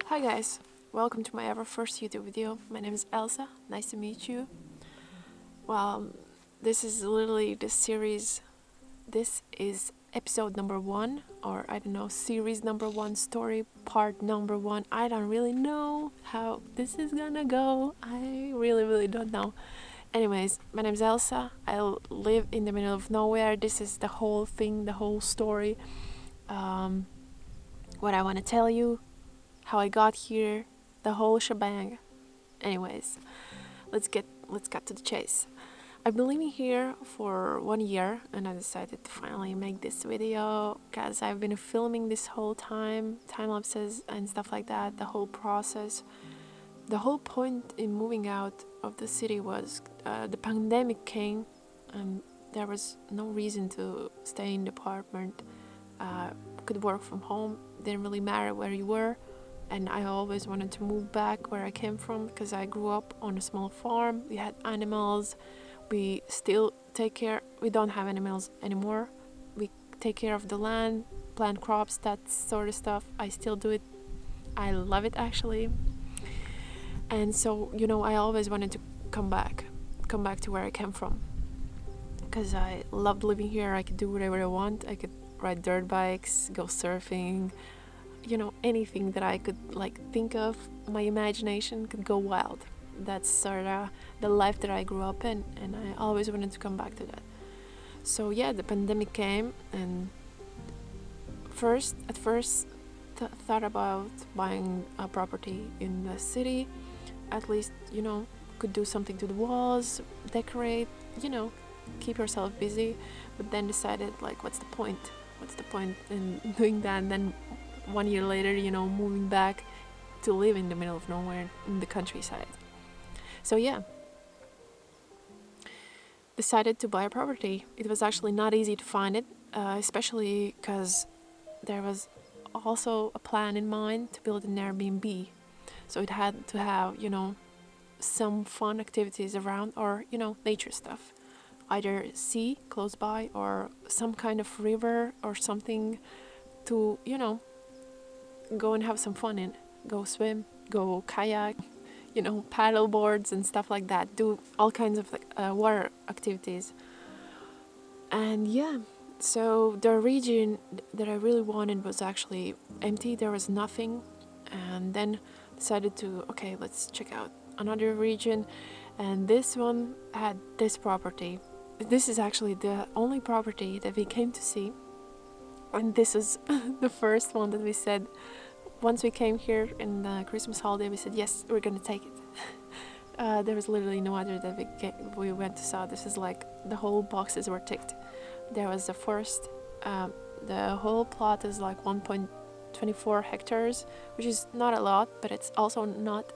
Hi guys, welcome to my ever first YouTube video. My name is Elsa, nice to meet you. Well, this is literally the series, this is episode number 1, or I don't know, series number 1, story part number 1. I don't really know how this is gonna go. I really don't know. Anyways, my name is Elsa, I live in the middle of nowhere. This is the whole thing, the whole story. What I want to tell you, how I got here, the whole shebang. Anyways, let's get to the chase. I've been living here for 1 year and I decided to finally make this video because I've been filming this whole time lapses and stuff like that, the whole process. The whole point in moving out of the city was the pandemic came and there was no reason to stay in the apartment. Could work from home, didn't really matter where you were. And I always wanted to move back where I came from because I grew up on a small farm. We had animals. We still take care. We don't have animals anymore. We take care of the land, plant crops, that sort of stuff. I still do it. I love it actually. And so, I always wanted to come back to where I came from. Because I loved living here. I could do whatever I want. I could ride dirt bikes, go surfing, anything that I could think of. My imagination could go wild. That's sort of the life that I grew up in, and I always wanted to come back to that. So yeah, the pandemic came, and at first thought about buying a property in the city. At least could do something to the walls, decorate, keep yourself busy. But then decided what's the point in doing that? And then 1 year later, moving back to live in the middle of nowhere in the countryside. So yeah, decided to buy a property. It was actually not easy to find it, especially because there was also a plan in mind to build an Airbnb. So it had to have, some fun activities around, or, nature stuff. Either sea close by or some kind of river or something to, go and have some fun in. Go swim, go kayak, paddle boards and stuff like that. Do all kinds of water activities. And yeah, so the region that I really wanted was actually empty. There was nothing. And then decided to, okay, let's check out another region. And this one had this property. This is actually the only property that we came to see. And this is the first one that we said, once we came here in the Christmas holiday, we said, yes, we're going to take it. There was literally no other that we went to saw. This is the whole boxes were ticked. There was the first, the whole plot is 1.24 hectares, which is not a lot, but it's also not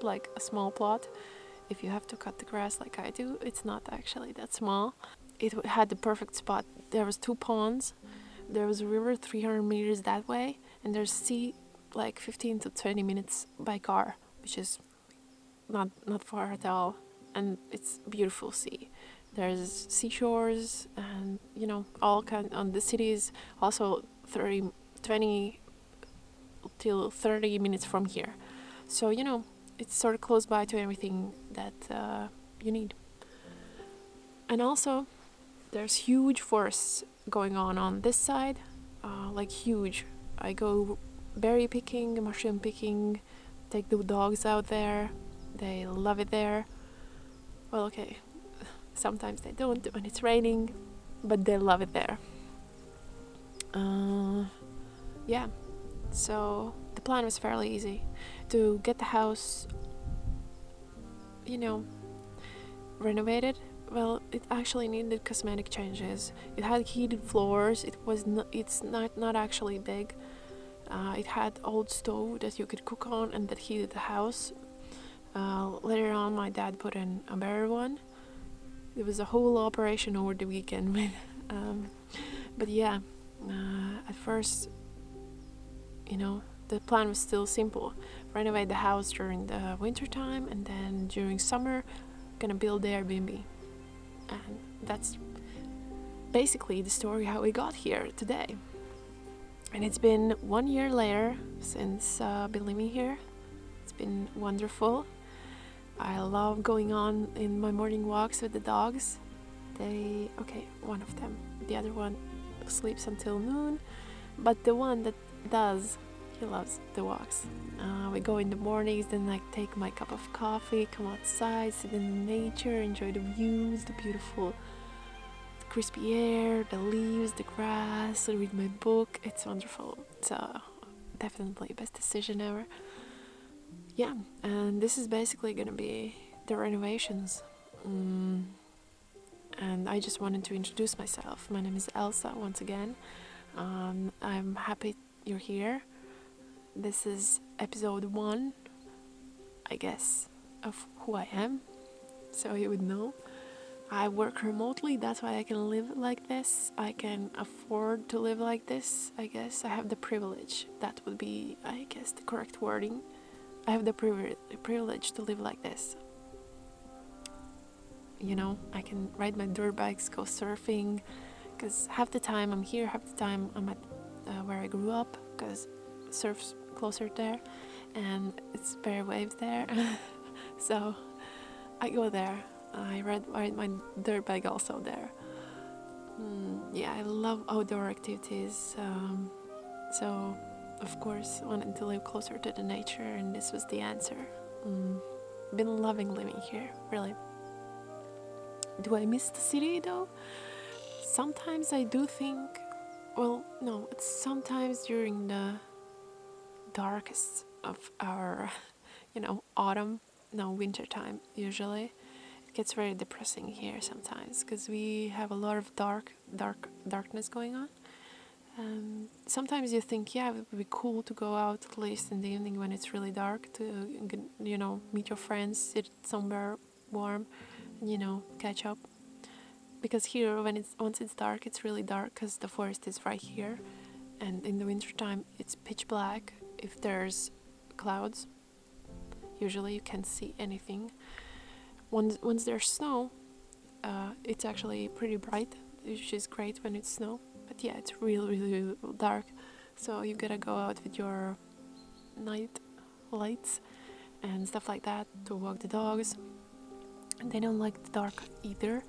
like a small plot. If you have to cut the grass like I do, it's not actually that small. It had the perfect spot. There was 2 ponds. There was a river 300 meters that way, and there's sea 15 to 20 minutes by car, which is not far at all. And it's beautiful sea. There's seashores and all kind on the cities. Also 20 till 30 minutes from here. So it's sort of close by to everything that you need. And also, there's huge forests going on this side, huge. I go berry picking, mushroom picking, take the dogs out there. They love it there. Well, okay, sometimes they don't when it's raining, but they love it there. Yeah, so the plan was fairly easy. To get the house, renovated. Well, it actually needed cosmetic changes. It had heated floors. It's not actually big. It had old stove that you could cook on and that heated the house. Later on, my dad put in a better one. It was a whole operation over the weekend. But yeah, at first, the plan was still simple. Renovate the house during the winter time, and then during summer, gonna build the Airbnb. And that's basically the story how we got here today. And it's been 1 year later since I've been living here. It's been wonderful. I love going on in my morning walks with the dogs. One of them. The other one sleeps until noon. But the one that does, he loves the walks. We go in the mornings, then I take my cup of coffee, come outside, sit in nature, enjoy the views, the beautiful crispy air, the leaves, the grass, read my book. It's wonderful. It's definitely the best decision ever. Yeah, and this is basically gonna be the renovations. And I just wanted to introduce myself. My name is Elsa once again. I'm happy you're here. This is episode 1, I guess, of who I am, so you would know. I work remotely, that's why I can live like this. I can afford to live like this, I guess. I have the privilege. That would be, I guess, the correct wording. I have the privilege to live like this. You know, I can ride my dirt bikes, go surfing, because half the time I'm here, half the time I'm at where I grew up, because surf's closer there, and it's very waves there. So I go there. I ride my dirt bike also there. Yeah, I love outdoor activities. So, of course, wanted to live closer to the nature, and this was the answer. Been loving living here, really. Do I miss the city though? Sometimes I do think, it's sometimes during the darkest of our, winter time usually. It gets very depressing here sometimes because we have a lot of darkness going on. Sometimes you think, it would be cool to go out at least in the evening when it's really dark to, meet your friends, sit somewhere warm, and, catch up. Because here, once it's dark, it's really dark because the forest is right here. And in the wintertime, it's pitch black. If there's clouds, usually you can't see anything. Once there's snow, it's actually pretty bright, which is great when it's snow. But yeah, it's really, really dark. So you gotta go out with your night lights and stuff like that to walk the dogs. And they don't like the dark either.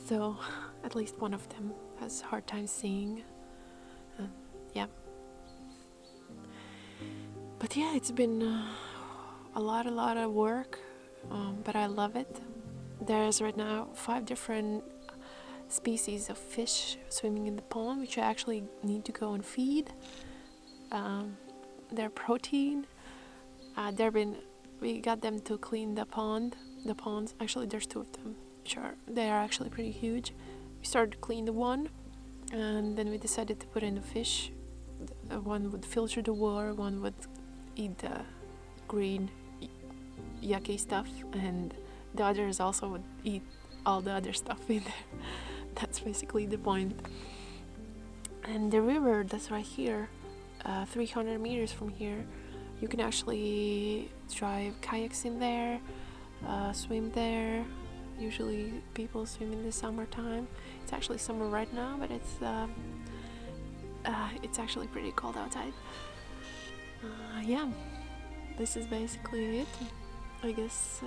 So at least one of them has a hard time seeing. Yeah. But yeah, it's been a lot of work, but I love it. There's right now 5 different species of fish swimming in the pond, which I actually need to go and feed. Their protein. We got them to clean the ponds. Actually, there's 2 of them. They are actually pretty huge. We started to clean the one, and then we decided to put in the fish. One would filter the water, one would eat the green yucky stuff, and the others also would eat all the other stuff in there. That's basically the point. And the river that's right here, 300 meters from here, you can actually drive kayaks in there, swim there. Usually people swim in the summertime. It's actually summer right now, but it's actually pretty cold outside. This is basically it, I guess.